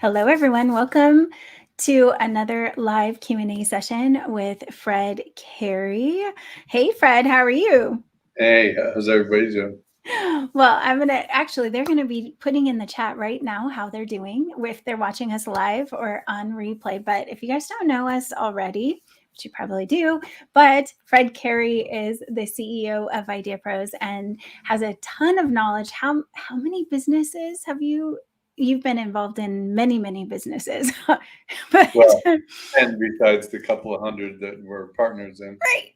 Hello, everyone. Welcome to another live Q&A session with Fred Cary. Hey, Fred, how are you? Hey, how's everybody doing? Well, they're going to be putting in the chat right now how they're doing, if they're watching us live or on replay. But if you guys don't know us already, which you probably do, but Fred Cary is the CEO of IdeaPros and has a ton of knowledge. How many businesses have you've been involved in? Many businesses. But Well, and besides the couple of hundred that we're partners in. right.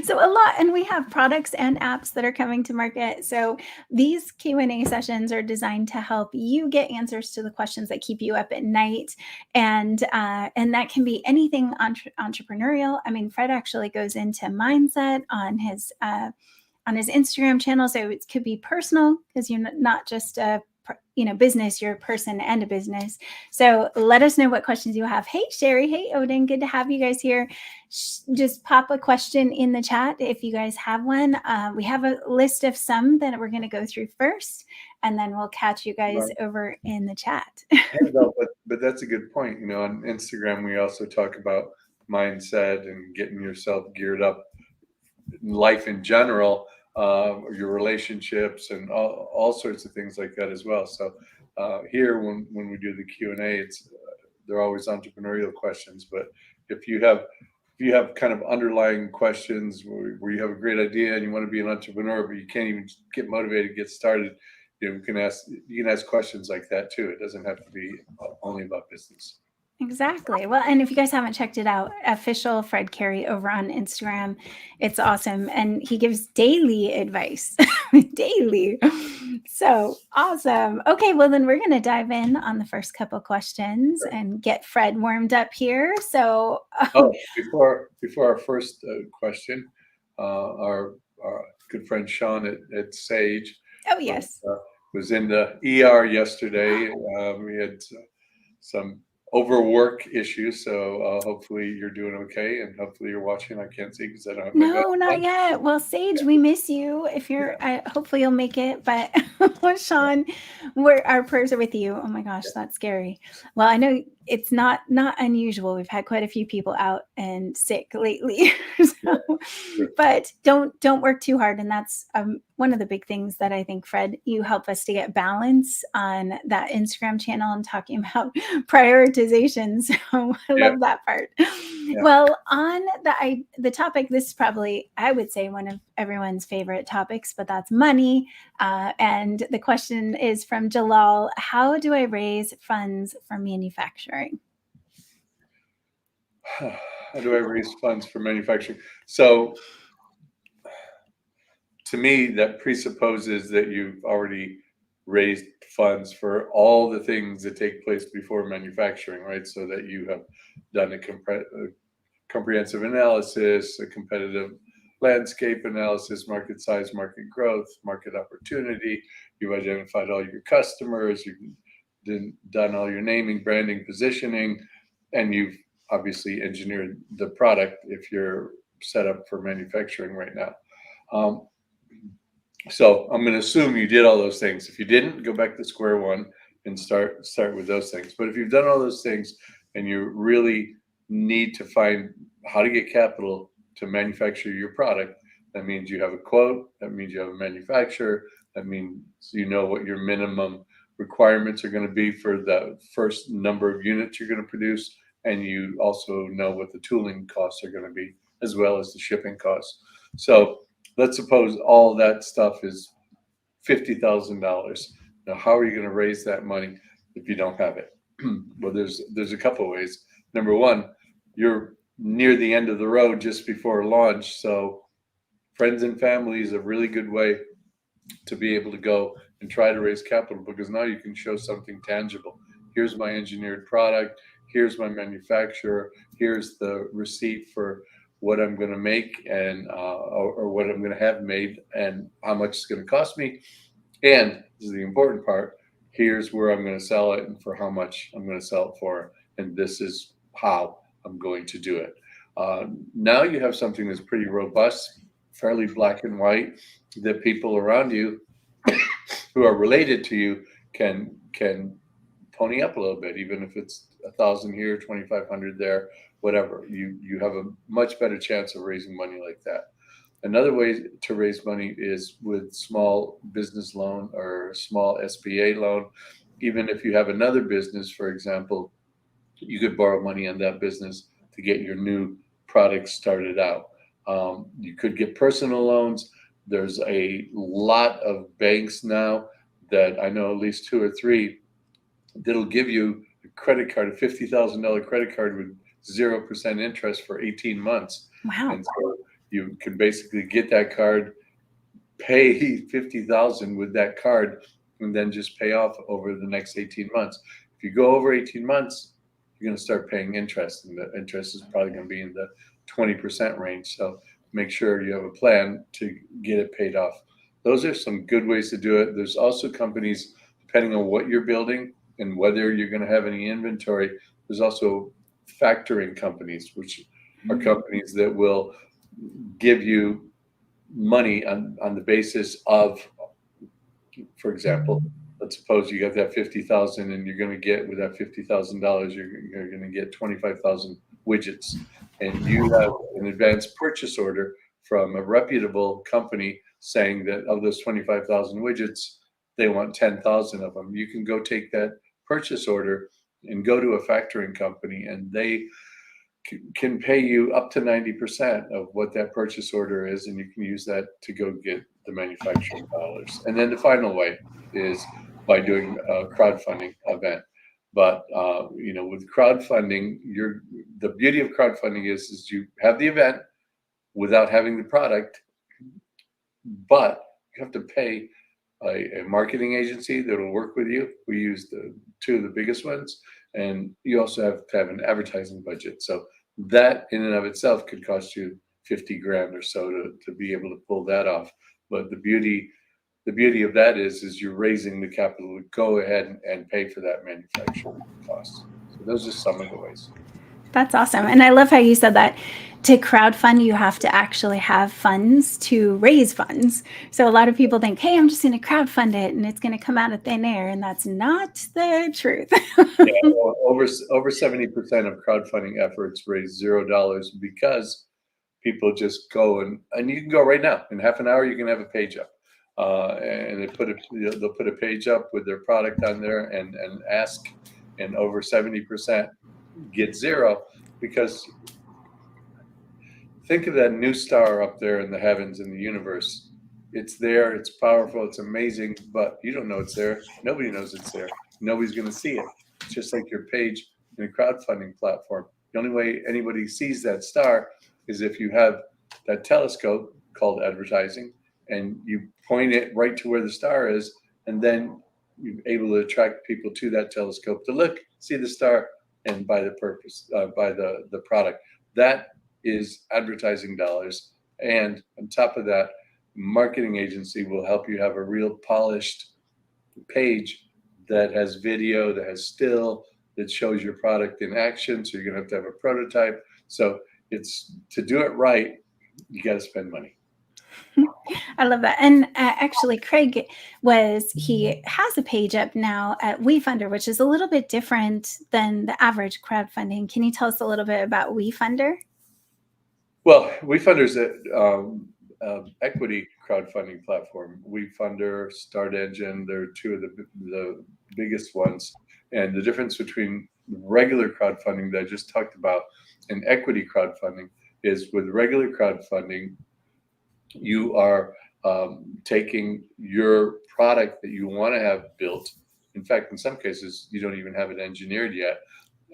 So a lot, and we have products and apps that are coming to market. So these Q&A sessions are designed to help you get answers to the questions that keep you up at night, and that can be anything entrepreneurial. I mean, Fred actually goes into mindset on his Instagram channel, so it could be personal because you're not just a business, you're a person and a business. So let us know what questions you have. Hey, Sherry. Hey, Odin. Good to have you guys here. Just pop a question in the chat if you guys have one. We have a list of some that we're going to go through first, and then we'll catch you guys over in the chat. No, but that's a good point. On Instagram, we also talk about mindset and getting yourself geared up in life in general, your relationships and all sorts of things like that as well. So here, when we do the Q&A, they're always entrepreneurial questions. But if you have kind of underlying questions where you have a great idea and you want to be an entrepreneur, but you can't even get motivated, get started, you can ask questions like that too. It doesn't have to be only about business. Exactly. Well, and if you guys haven't checked it out, official Fred Cary over on Instagram, it's awesome. And he gives daily advice, daily. So awesome. Okay, well, then we're going to dive in on the first couple questions and get Fred warmed up here. So before our first question, our good friend Sean at Sage. Oh, yes. Was in the ER yesterday. We had some overwork issues, so hopefully you're doing okay, and hopefully you're watching. I can't see because I don't have my No, not yet. Well, Sage, we miss you. If you're, hopefully you'll make it. But Sean, our prayers are with you. Oh my gosh, that's scary. Well, I know it's not unusual. We've had quite a few people out and sick lately. But don't work too hard, and that's one of the big things that I think, Fred, you help us to get balance on that Instagram channel and talking about prioritization. So I love that part. Well, on the topic, this is probably, I would say, one of everyone's favorite topics, but that's money. And the question is from Jalal: how do I raise funds for manufacturing? How do I raise funds for manufacturing? So to me, that presupposes that you've already raised funds for all the things that take place before manufacturing, right? So that you have done a comprehensive analysis, a competitive landscape analysis, market size, market growth, market opportunity. You've identified all your customers, you've done all your naming, branding, positioning, and you've obviously engineered the product if you're set up for manufacturing right now. So I'm going to assume you did all those things. If you didn't, go back to square one and start with those things. But if you've done all those things and you really need to find how to get capital to manufacture your product, that means you have a quote, that means you have a manufacturer, that means you know what your minimum requirements are going to be for the first number of units you're going to produce, and you also know what the tooling costs are going to be, as well as the shipping costs. So let's suppose all that stuff is $50,000. Now, how are you going to raise that money if you don't have it? Well, there's a couple of ways. Number one, you're near the end of the road just before launch, so friends and family is a really good way to be able to go and try to raise capital, because now you can show something tangible. Here's my engineered product. Here's my manufacturer. Here's the receipt for what I'm going to make and or what I'm going to have made and how much it's going to cost me. And this is the important part. Here's where I'm going to sell it and for how much I'm going to sell it for. And this is how I'm going to do it. Now you have something that's pretty robust, fairly black and white, that people around you who are related to you can pony up a little bit, even if it's 1,000 here, 2,500 there, whatever. You have a much better chance of raising money like that. Another way to raise money is with small business loan or small SBA loan. Even if you have another business, for example, you could borrow money on that business to get your new product started out. You could get personal loans. There's a lot of banks now that I know, at least 2 or 3, that'll give you a credit card, a $50,000 credit card with 0% interest for 18 months. Wow. And so you can basically get that card, pay 50,000 with that card, and then just pay off over the next 18 months. If you go over 18 months, you're going to start paying interest, and the interest is probably going to be in the 20% range. So make sure you have a plan to get it paid off. Those are some good ways to do it. There's also companies, depending on what you're building and whether you're going to have any inventory, there's also factoring companies, which are companies that will give you money on the basis of, for example, let's suppose you got that 50,000 and you're going to get, with that $50,000, you're going to get 25,000 widgets, and you have an advance purchase order from a reputable company saying that of those 25,000 widgets, they want 10,000 of them. You can go take that purchase order and go to a factoring company, and they can pay you up to 90% of what that purchase order is, and you can use that to go get the manufacturing dollars. And then the final way is by doing a crowdfunding event. But with crowdfunding, the beauty of crowdfunding is you have the event without having the product, but you have to pay a marketing agency that will work with you. We use the 2 of the biggest ones, and you also have to have an advertising budget. So that in and of itself could cost you 50 grand or so to be able to pull that off. But the beauty of that is you're raising the capital to go ahead and pay for that manufacturing cost. So those are some of the ways. That's awesome. And I love how you said that to crowdfund, you have to actually have funds to raise funds. So a lot of people think, hey, I'm just going to crowdfund it and it's going to come out of thin air. And that's not the truth. Well, over 70% of crowdfunding efforts raise $0 because people just go and you can go right now. In half an hour, you can have a page up. And they'll put a page up with their product on there and ask, and over 70% get 0, because think of that new star up there in the heavens, in the universe. It's there, it's powerful, it's amazing, but you don't know it's there. Nobody knows it's there. Nobody's going to see it. It's just like your page in a crowdfunding platform. The only way anybody sees that star is if you have that telescope called advertising, and you point it right to where the star is, and then you're able to attract people to that telescope to look, see the star, and buy the product. That is advertising dollars. And on top of that, marketing agency will help you have a real polished page that has video, that has still, that shows your product in action. So you're going to have a prototype. So it's, to do it right, you got to spend money. I love that. And actually, Craig he has a page up now at Wefunder, which is a little bit different than the average crowdfunding. Can you tell us a little bit about Wefunder? Well, Wefunder is an equity crowdfunding platform. Wefunder, Start Engine, they're 2 of the biggest ones. And the difference between regular crowdfunding that I just talked about and equity crowdfunding is, with regular crowdfunding, you are taking your product that you want to have built. In fact, in some cases, you don't even have it engineered yet,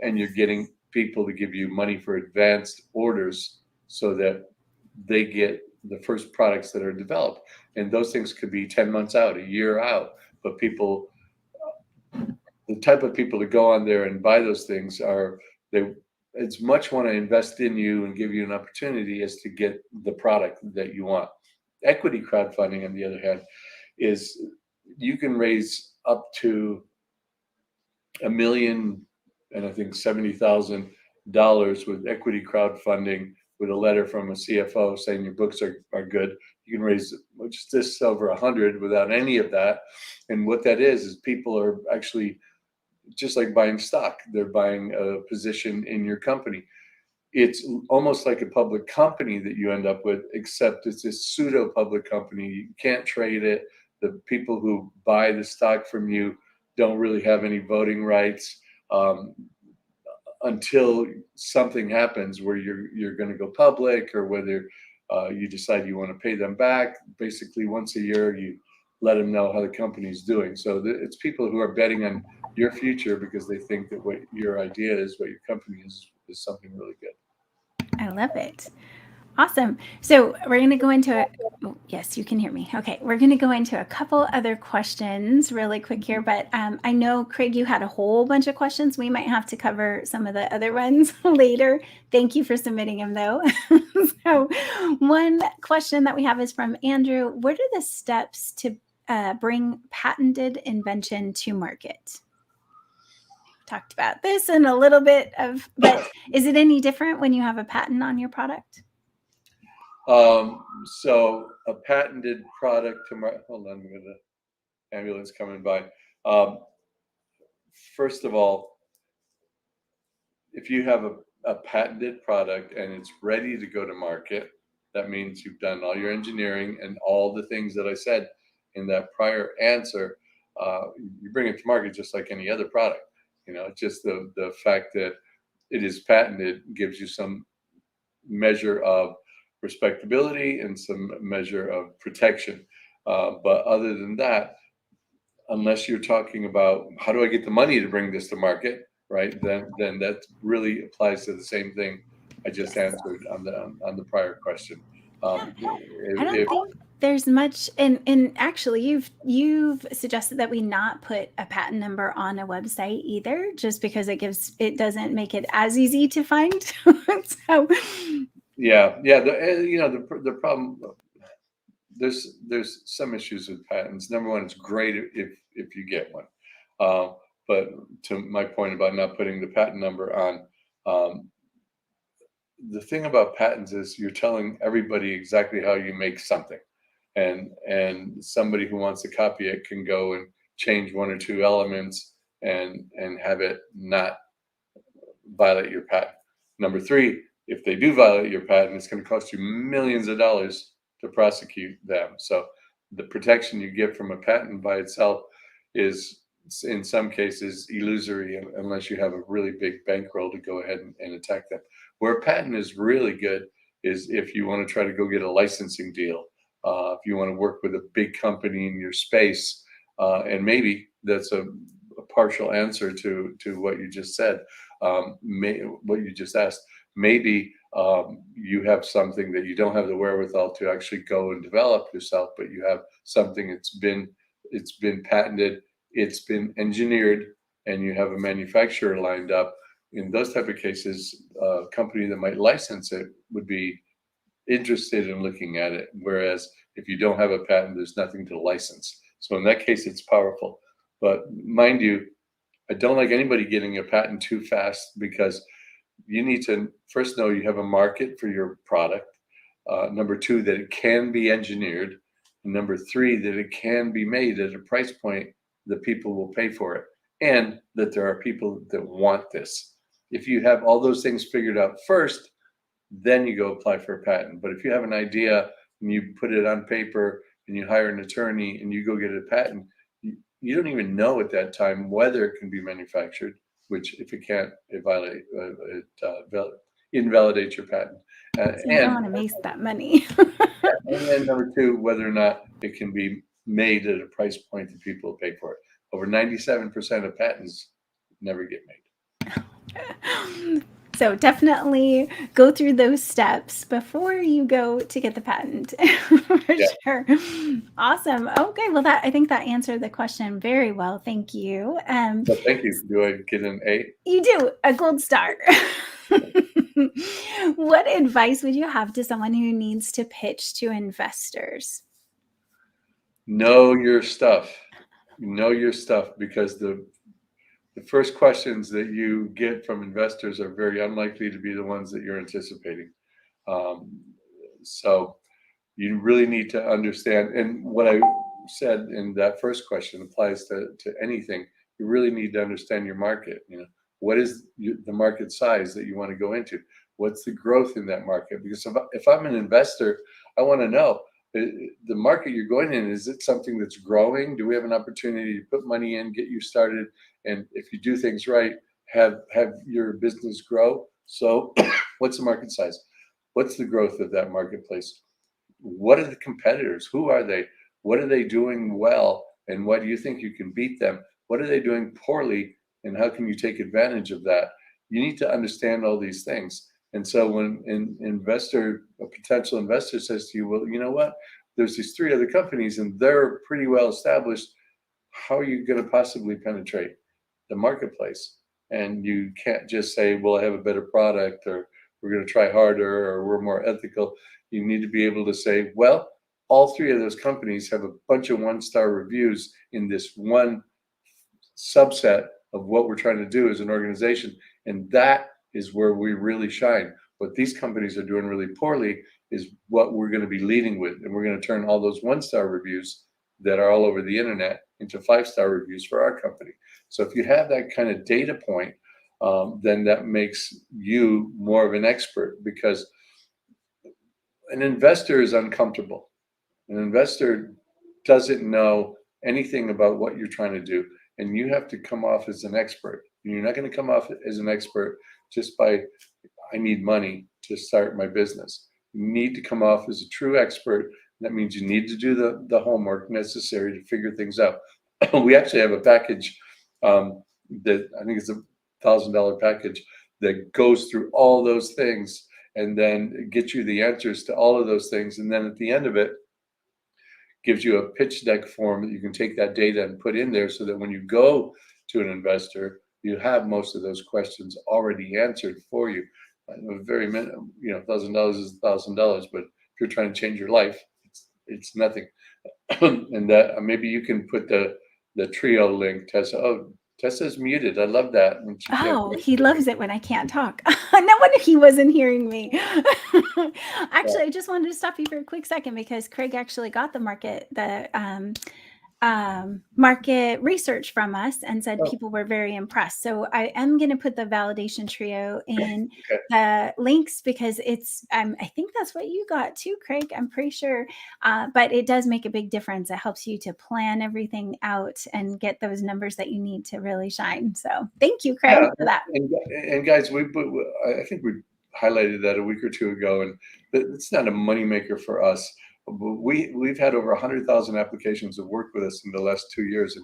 and you're getting people to give you money for advanced orders so that they get the first products that are developed. And those things could be 10 months out, a year out. But people, the type of people to go on there and buy those things are, they as much want to invest in you and give you an opportunity as to get the product that you want. Equity crowdfunding, on the other hand, is you can raise up to $1 million and I think $70,000 with equity crowdfunding, with a letter from a CFO saying your books are good. You can raise just over 100 without any of that. And what that is people are actually just like buying stock. They're buying a position in your company. It's almost like a public company that you end up with, except it's a pseudo public company. You can't trade it. The people who buy the stock from you don't really have any voting rights until something happens where you're going to go public, or whether you decide you want to pay them back. Basically, once a year, you let them know how the company's doing. So it's people who are betting on your future because they think that what your idea is, what your company is something really good. I love it. Awesome. So we're going to go into a, oh, yes, you can hear me. Okay. We're going to go into a couple other questions really quick here, but I know, Craig, you had a whole bunch of questions. We might have to cover some of the other ones later. Thank you for submitting them, though. So one question that we have is from Andrew. What are the steps to bring patented invention to market? Talked about this and a little bit of, but is it any different when you have a patent on your product? So a patented product tomorrow. Hold on, we got an ambulance coming by. First of all, if you have a patented product and it's ready to go to market, that means you've done all your engineering and all the things that I said in that prior answer. You bring it to market just like any other product. Just the fact that it is patented gives you some measure of respectability and some measure of protection. But other than that, unless you're talking about how do I get the money to bring this to market, right? Then that really applies to the same thing I just answered on the prior question. I don't think there's much, and actually you've suggested that we not put a patent number on a website either, just because it doesn't make it as easy to find. So yeah. The problem, there's some issues with patents. Number one, it's great if you get one, but to my point about not putting the patent number on, the thing about patents is you're telling everybody exactly how you make something, and somebody who wants to copy it can go and change one or two elements and have it not violate your patent. Number three, if they do violate your patent, it's going to cost you millions of dollars to prosecute them. So the protection you get from a patent by itself is in some cases illusory unless you have a really big bankroll to go ahead and attack them. Where a patent is really good is if you want to try to go get a licensing deal, if you want to work with a big company in your space, and maybe that's a partial answer to what you just said, what you just asked. Maybe you have something that you don't have the wherewithal to actually go and develop yourself, but you have something it's been patented, it's been engineered, and you have a manufacturer lined up. In those type of cases, a company that might license it would be interested in looking at it. Whereas if you don't have a patent, there's nothing to license. So in that case, it's powerful. But mind you, I don't like anybody getting a patent too fast, because you need to first know you have a market for your product. Number two, that it can be engineered. And number three, that it can be made at a price point that people will pay for it, and that there are people that want this. If you have all those things figured out first, then you go apply for a patent. But if you have an idea and you put it on paper and you hire an attorney and you go get a patent, you don't even know at that time whether it can be manufactured, which if it can't, it invalidates your patent. so you don't want to waste that money. And then number two, whether or not it can be made at a price point that people will pay for it. Over 97% of patents never get made. So definitely go through those steps before you go to get the patent. For sure. Awesome. Okay. Well, I think that answered the question very well. Thank you. So thank you. Do I get an A? You do, a gold star. What advice would you have to someone who needs to pitch to investors? Know your stuff. Know your stuff, because the first questions that you get from investors are very unlikely to be the ones that you're anticipating. So you really need to understand. And what I said in that first question applies to anything. you really need to understand your market. What is the market size that you want to go into? What's the growth in that market? Because if I'm an investor, I want to know the market you're going in, is it something that's growing? Do we have an opportunity to put money in, get you started? And if you do things right, have your business grow. So what's the market size? What's the growth of that marketplace? What are the competitors? Who are they? What are they doing well? And why do you think you can beat them? What are they doing poorly? And how can you take advantage of that? You need to understand all these things. And so when a potential investor says to you, well, you know what? There's these three other companies and they're pretty well established. How are you going to possibly penetrate the marketplace? And you can't just say, well, I have a better product, or we're going to try harder, or we're more ethical. You need to be able to say, well, all three of those companies have a bunch of one-star reviews in this one subset of what we're trying to do as an organization. And that is where we really shine. What these companies are doing really poorly is what we're going to be leading with. And we're going to turn all those one-star reviews that are all over the internet into five-star reviews for our company. So if you have that kind of data point, then that makes you more of an expert, because an investor is uncomfortable. An investor doesn't know anything about what you're trying to do, and you have to come off as an expert. And you're not going to come off as an expert just by, I need money to start my business. You need to come off as a true expert. That means you need to do the homework necessary to figure things out. We actually have a package that I think is $1,000 package that goes through all those things and then gets you the answers to all of those things. And then at the end of it, gives you a pitch deck form that you can take that data and put in there, so that when you go to an investor, you have most of those questions already answered for you. A very minimum, $1,000 is $1,000, but if you're trying to change your life, it's nothing. And that maybe you can put the trio link, Tessa. Oh, Tessa's muted. I love that when she can't. Oh, he loves it when I can't talk. No wonder he wasn't hearing me. Actually, I just wanted to stop you for a quick second, because Craig actually got the market research from us and said people were very impressed. So I am going to put the validation trio in the links, because I think that's what you got too, Craig. I'm pretty sure. But it does make a big difference. It helps you to plan everything out and get those numbers that you need to really shine. So thank you, Craig, for that. And guys, I think we highlighted that a week or two ago, and it's not a moneymaker for us. We've had over 100,000 applications that worked with us in the last 2 years,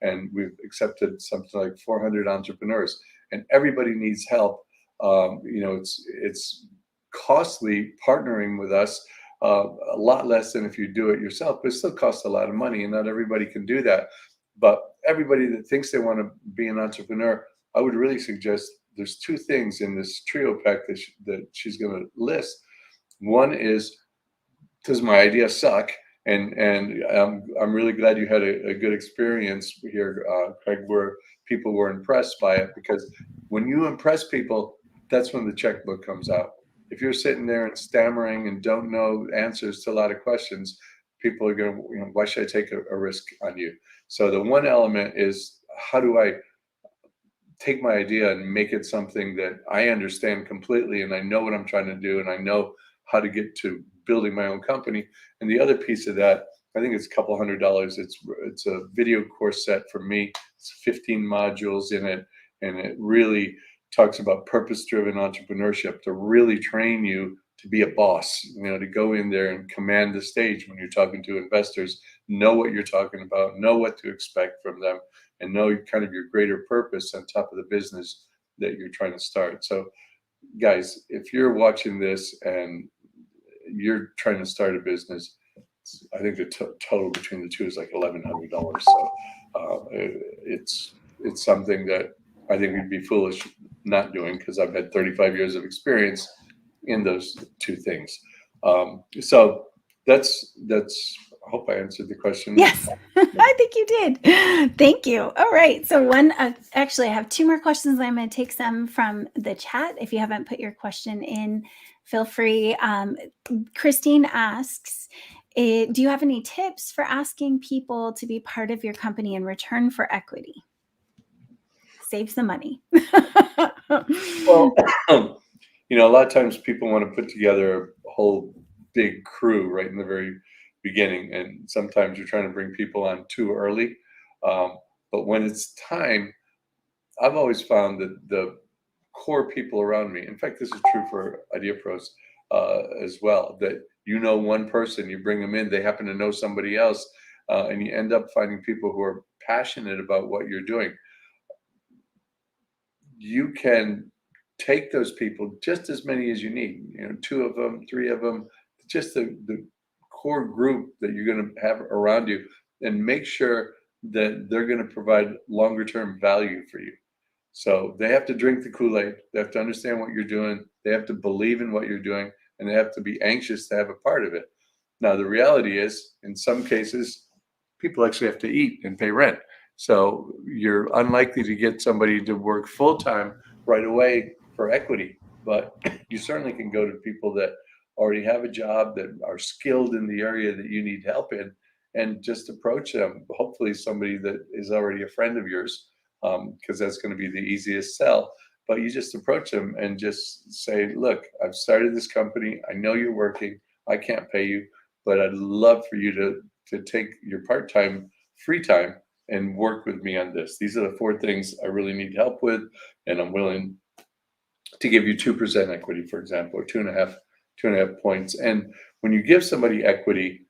and we've accepted something like 400 entrepreneurs, and everybody needs help. It's costly partnering with us, a lot less than if you do it yourself, but it still costs a lot of money, and not everybody can do that. But everybody that thinks they want to be an entrepreneur, I would really suggest there's two things in this trio pack that she's going to list. One is, does my idea suck? And I'm really glad you had a good experience here, Craig, where people were impressed by it, because when you impress people, that's when the checkbook comes out. If you're sitting there and stammering and don't know answers to a lot of questions, people are going to, why should I take a risk on you? So the one element is, how do I take my idea and make it something that I understand completely, and I know what I'm trying to do, and I know how to get to building my own company. And the other piece of that, I think it's a couple $100. It's a video course set for me. It's 15 modules in it, and it really talks about purpose-driven entrepreneurship to really train you to be a boss, to go in there and command the stage when you're talking to investors, know what you're talking about, know what to expect from them, and know kind of your greater purpose on top of the business that you're trying to start. So guys, if you're watching this and you're trying to start a business, I think the total between the two is like $1,100. So it's something that I think we'd be foolish not doing, because I've had 35 years of experience in those two things. So that's. I hope I answered the question. Yes, I think you did. Thank you. All right. So actually, I have two more questions. I'm going to take some from the chat. If you haven't put your question in, feel free. Christine asks, do you have any tips for asking people to be part of your company in return for equity? Saves the money. Well, a lot of times people want to put together a whole big crew right in the very beginning, and sometimes you're trying to bring people on too early. Um, but when it's time, I've always found that the core people around me, in fact, this is true for IdeaPros as well, that one person, you bring them in, they happen to know somebody else, and you end up finding people who are passionate about what you're doing. You can take those people, just as many as you need, two of them, three of them, just the core group that you're going to have around you, and make sure that they're going to provide longer term value for you. So they have to drink the Kool-Aid. They have to understand what you're doing. They have to believe in what you're doing, and they have to be anxious to have a part of it. Now, the reality is, in some cases, people actually have to eat and pay rent. So you're unlikely to get somebody to work full time right away for equity, but you certainly can go to people that already have a job, that are skilled in the area that you need help in, and just approach them. Hopefully, somebody that is already a friend of yours, because that's going to be the easiest sell. But you just approach them and just say, "Look, I've started this company. I know you're working. I can't pay you, but I'd love for you to take your part-time free time and work with me on this. These are the 4 things I really need help with, and I'm willing to give you 2% equity, for example, or 2.5 points." And when you give somebody equity,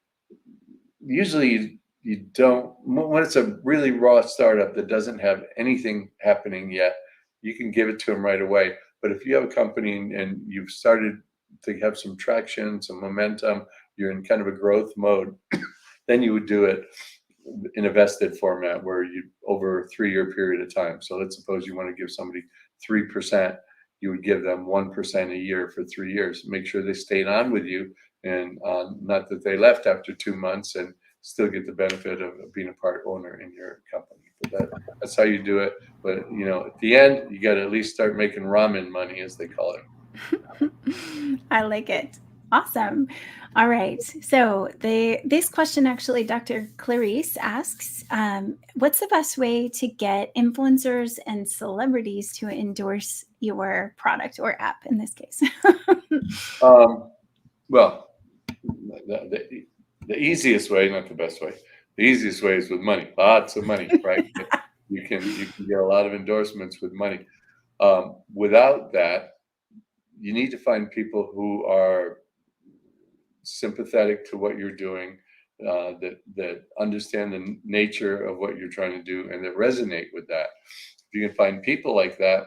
usually you don't, when it's a really raw startup that doesn't have anything happening yet, you can give it to them right away. But if you have a company and you've started to have some traction, some momentum, you're in kind of a growth mode, then you would do it in a vested format where you, over a 3-year period of time. So let's suppose you want to give somebody 3%, you would give them 1% a year for 3 years. Make sure they stayed on with you, and not that they left after 2 months, and still get the benefit of being a part owner in your company. But that's how you do it. But at the end, you got to at least start making ramen money, as they call it. I like it. Awesome. All right. So this question actually, Dr. Clarice asks, what's the best way to get influencers and celebrities to endorse your product or app in this case? Well, the easiest way, not the best way, the easiest way is with money, lots of money, right? You can get a lot of endorsements with money. Without that, you need to find people who are sympathetic to what you're doing, that understand the nature of what you're trying to do, and that resonate with that. If you can find people like that,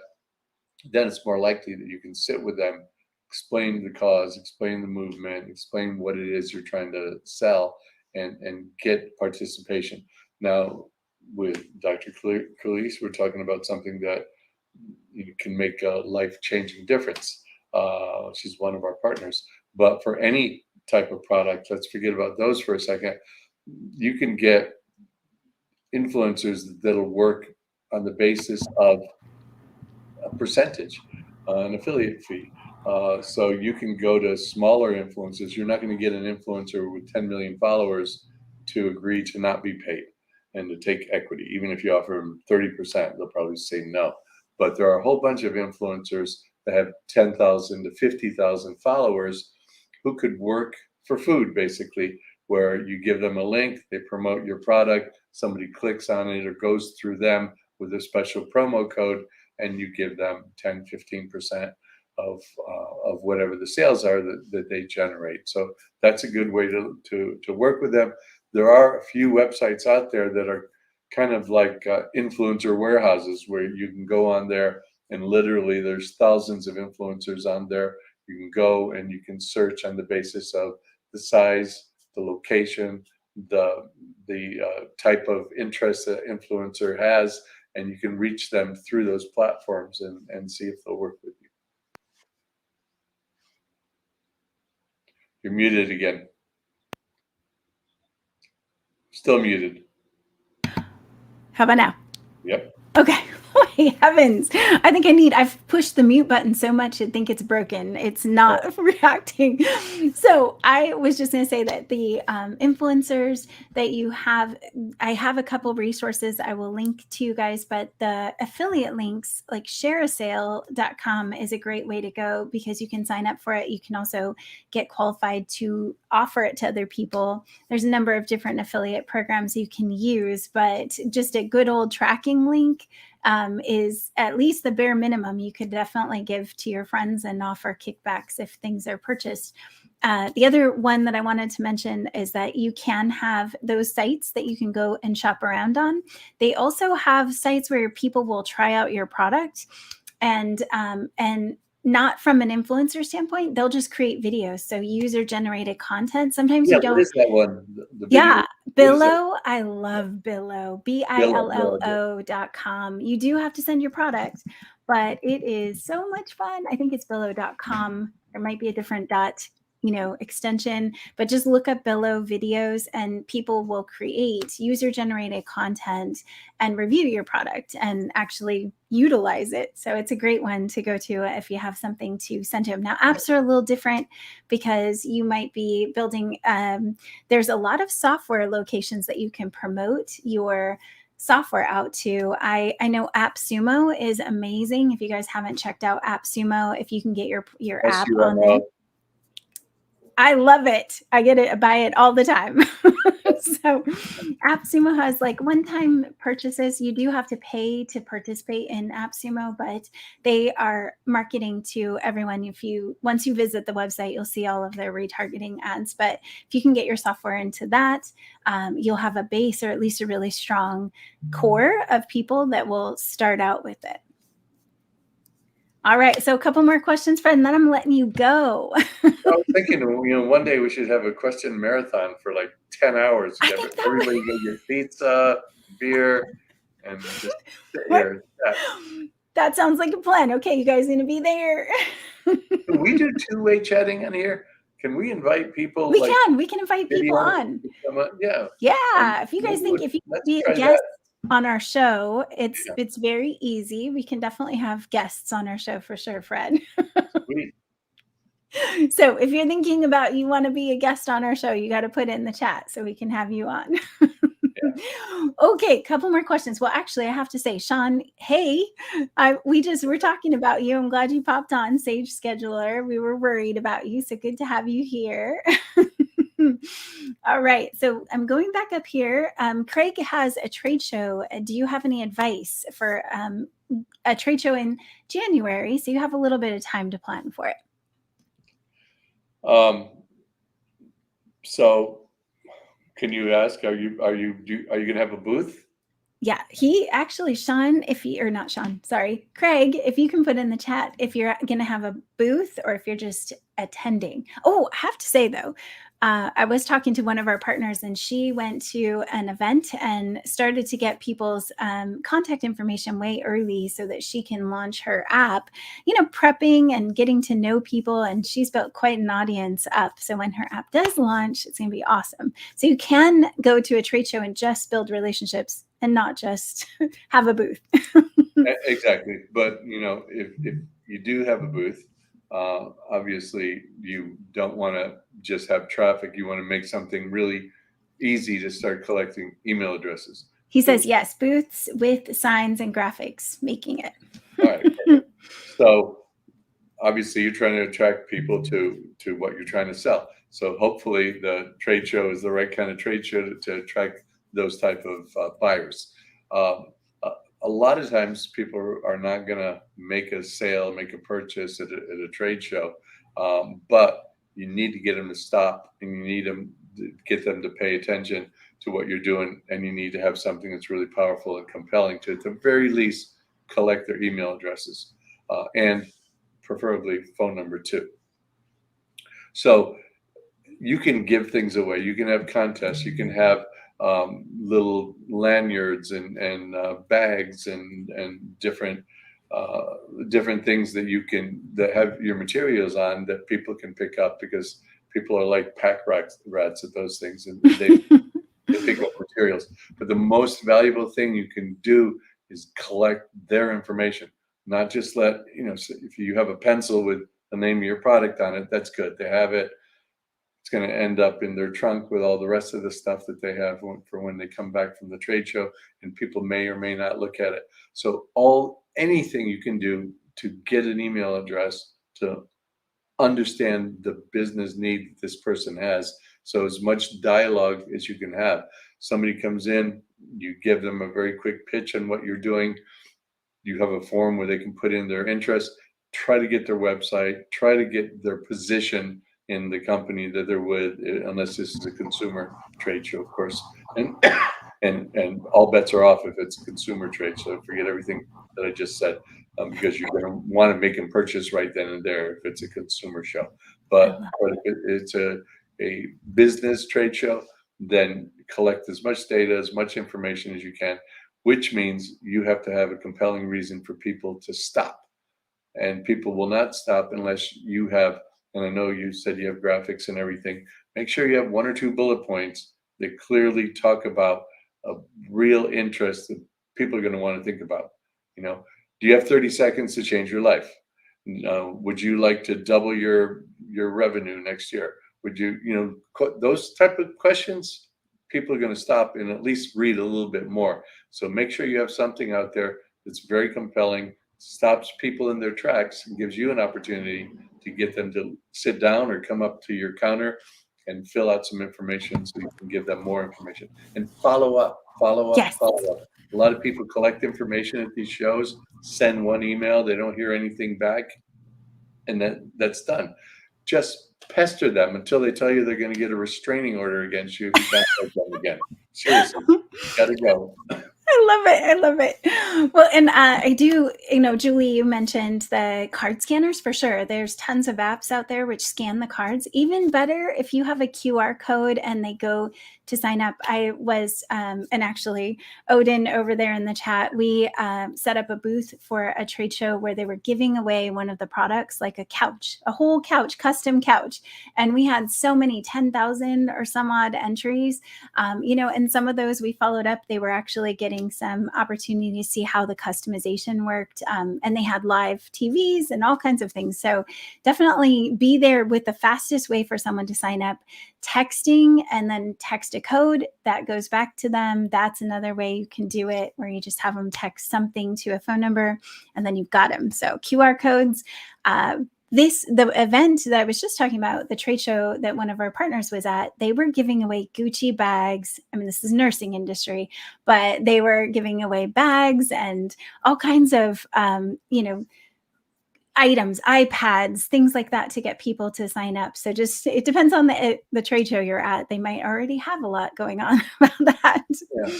then it's more likely that you can sit with them, explain the cause, explain the movement, explain what it is you're trying to sell, and get participation. Now, with Dr. Khalees, we're talking about something that can make a life-changing difference. She's one of our partners. But for any type of product, let's forget about those for a second. You can get influencers that'll work on the basis of a percentage, an affiliate fee. So you can go to smaller influencers. You're not going to get an influencer with 10 million followers to agree to not be paid and to take equity. Even if you offer them 30%, they'll probably say no. But there are a whole bunch of influencers that have 10,000 to 50,000 followers who could work for food, basically, where you give them a link, they promote your product, somebody clicks on it or goes through them with a special promo code, and you give them 10, 15% of whatever the sales are that they generate. So that's a good way to work with them. There are a few websites out there that are kind of like influencer warehouses, where you can go on there and literally there's thousands of influencers on there. You can go and you can search on the basis of the size, the location, the type of interest that influencer has, and you can reach them through those platforms and see if they'll work with you. You're muted again. Still muted. How about now? Yep. Okay. my heavens. I've pushed the mute button so much I think it's broken. It's not reacting. So I was just going to say that the influencers that you have, I have a couple resources I will link to you guys, but the affiliate links like shareasale.com is a great way to go because you can sign up for it. You can also get qualified to offer it to other people. There's a number of different affiliate programs you can use, but just a good old tracking link is at least the bare minimum you could definitely give to your friends and offer kickbacks if things are purchased. The other one that I wanted to mention is that you can have those sites that you can go and shop around on. They also have sites where people will try out your product and not from an influencer standpoint, they'll just create videos. So user generated content. Sometimes Yeah, you don't. what is that one? The Yeah, video. Billo. I love Billo. BILLO.com. You do have to send your product, but it is so much fun. I think it's Billo.com. There might be a different extension, but just look up Billo videos and people will create user generated content and review your product and actually utilize it. So it's a great one to go to if you have something to send to them. Now, apps are a little different because you might be building, there's a lot of software locations that you can promote your software out to. I know AppSumo is amazing. If you guys haven't checked out AppSumo, if you can get your app on there. I love it. I buy it all the time. So AppSumo has like one-time purchases. You do have to pay to participate in AppSumo, but they are marketing to everyone. Once you visit the website, you'll see all of their retargeting ads. But if you can get your software into that, you'll have a base or at least a really strong core of people that will start out with it. All right, so a couple more questions, Fred, and then I'm letting you go. I was thinking, one day we should have a question marathon for like 10 hours. Everybody get your pizza, beer, and just sit here. That sounds like a plan. Okay, you guys going to be there? Can we do two-way chatting on here? Can we invite people? We can invite people on. Yeah. Yeah. If you guys think if you could be a guest on our show, it's very easy. We can definitely have guests on our show for sure, Fred. Sweet. So if you're thinking about you want to be a guest on our show, you got to put it in the chat so we can have you on. Yeah. Okay, couple more questions. Well, actually, I have to say, Sean, hey, we're talking about you. I'm glad you popped on, Sage Scheduler. We were worried about you, so good to have you here. All right, so I'm going back up here. Craig has a trade show. Do you have any advice for a trade show in January? So you have a little bit of time to plan for it. So can you ask, are you going to have a booth? Yeah, Craig, if you can put in the chat if you're going to have a booth or if you're just attending. Oh, I have to say though, I was talking to one of our partners and she went to an event and started to get people's contact information way early so that she can launch her app, prepping and getting to know people. And she's built quite an audience up. So when her app does launch, it's going to be awesome. So you can go to a trade show and just build relationships and not just have a booth. Exactly. But, if you do have a booth, obviously you don't want to just have traffic. You want to make something really easy to start collecting email addresses. He says, yes, booths with signs and graphics, making it. All right. Perfect. So obviously you're trying to attract people to what you're trying to sell. So hopefully the trade show is the right kind of trade show to attract those type of buyers. A lot of times people are not going to make a sale, make a purchase at a trade show, but you need to get them to stop and you need to get them to pay attention to what you're doing, and you need to have something that's really powerful and compelling to, at the very least, collect their email addresses and preferably phone number too. So you can give things away. You can have contests. You can have little lanyards and bags and different things that have your materials on that people can pick up, because people are like pack rats at those things, and they pick up materials. But the most valuable thing you can do is collect their information, not just let, if you have a pencil with the name of your product on it, that's good. They have it. It's going to end up in their trunk with all the rest of the stuff that they have for when they come back from the trade show, and people may or may not look at it. So anything you can do to get an email address, to understand the business need that this person has. So as much dialogue as you can have. Somebody comes in, you give them a very quick pitch on what you're doing. You have a form where they can put in their interest, try to get their website, try to get their position in the company that they're with, unless this is a consumer trade show, of course. And and all bets are off if it's a consumer trade. So forget everything that I just said, because you're going to want to make them purchase right then and there if it's a consumer show. But if it's a business trade show, then collect as much data, as much information as you can, which means you have to have a compelling reason for people to stop. And people will not stop unless you have, and I know you said you have graphics and everything, make sure you have 1 or 2 bullet points that clearly talk about a real interest that people are going to want to think about. Do you have 30 seconds to change your life? Would you like to double your revenue next year? Would you, those type of questions, people are going to stop and at least read a little bit more. So make sure you have something out there that's very compelling, stops people in their tracks, and gives you an opportunity to get them to sit down or come up to your counter and fill out some information so you can give them more information. And follow up. Yes. A lot of people collect information at these shows, send one email, they don't hear anything back, and that's done. Just pester them until they tell you they're going to get a restraining order against you if you contact them again. Seriously, gotta go. I love it. Well, and I do, Julie, you mentioned the card scanners for sure. There's tons of apps out there which scan the cards. Even better if you have a QR code and they go to sign up. I was, and actually Odin over there in the chat, we set up a booth for a trade show where they were giving away one of the products, like a couch, a whole couch, custom couch. And we had so many, 10,000 or some odd entries, and some of those we followed up. They were actually getting some opportunity to see how the customization worked. And they had live TVs and all kinds of things. So definitely be there with the fastest way for someone to sign up. Texting and then text a code that goes back to them. That's another way you can do it, where you just have them text something to a phone number and then you've got them. So QR codes. The event that I was just talking about, the trade show that one of our partners was at, they were giving away Gucci bags. I mean, this is nursing industry, but they were giving away bags and all kinds of, items, iPads, things like that to get people to sign up. So it depends on the trade show you're at. They might already have a lot going on about that. Yeah.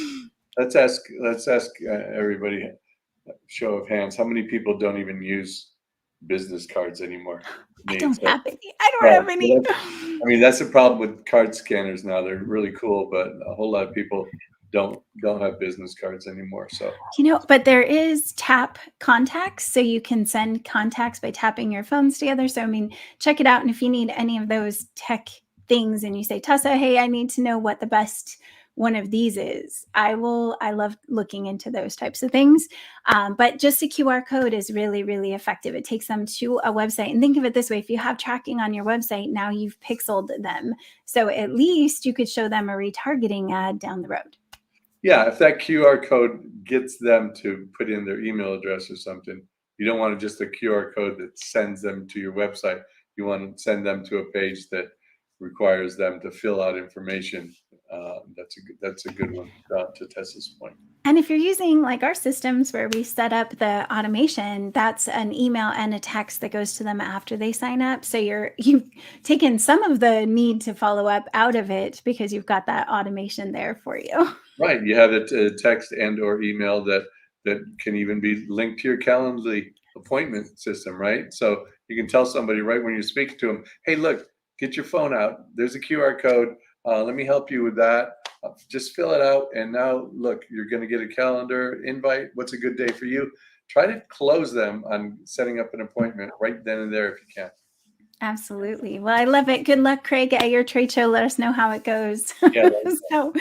Let's ask everybody, show of hands, how many people don't even use business cards anymore? I don't have any. I mean, that's the problem with card scanners now. They're really cool, but a whole lot of people don't have business cards anymore. So but there is tap contacts, so you can send contacts by tapping your phones together. So I mean, check it out, and if you need any of those tech things and you say, Tessa, hey, I need to know what the best one of these is, I love looking into those types of things. But just a QR code is really, really effective. It takes them to a website. And think of it this way: if you have tracking on your website, now you've pixeled them. So at least you could show them a retargeting ad down the road. Yeah, if that QR code gets them to put in their email address or something, you don't want just a QR code that sends them to your website. You want to send them to a page that requires them to fill out information. That's a good one, to Tessa's point. And if you're using like our systems where we set up the automation, that's an email and a text that goes to them after they sign up. So you've taken some of the need to follow up out of it because you've got that automation there for you. Right. You have a text and or email that can even be linked to your Calendly appointment system, right? So you can tell somebody right when you speak to them, hey, look, get your phone out. There's a QR code. Let me help you with that. Just fill it out. And now, look, you're going to get a calendar invite. What's a good day for you? Try to close them on setting up an appointment right then and there if you can. Absolutely. Well, I love it. Good luck, Craig, at your trade show. Let us know how it goes. Yeah. So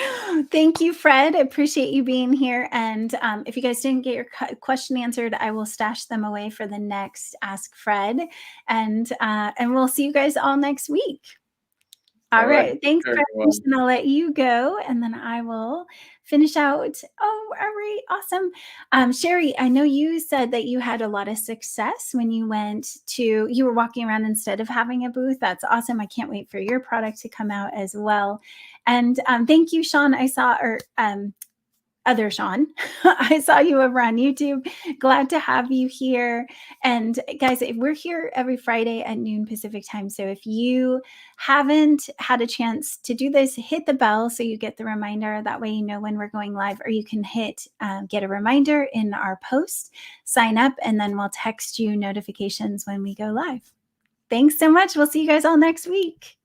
thank you, Fred. I appreciate you being here. And if you guys didn't get your question answered, I will stash them away for the next Ask Fred. And we'll see you guys all next week. All right. Take Thanks, care, Fred. everyone. And I'll let you go, and then I will finish out. Oh, all right. Awesome. Sherry, I know you said that you had a lot of success when you you were walking around instead of having a booth. That's awesome. I can't wait for your product to come out as well. And thank you, Sean. I saw, or other Sean. I saw you over on YouTube. Glad to have you here. And guys, we're here every Friday at noon Pacific time. So if you haven't had a chance to do this, hit the bell so you get the reminder. That way you know when we're going live, or you can hit get a reminder in our post, sign up, and then we'll text you notifications when we go live. Thanks so much. We'll see you guys all next week.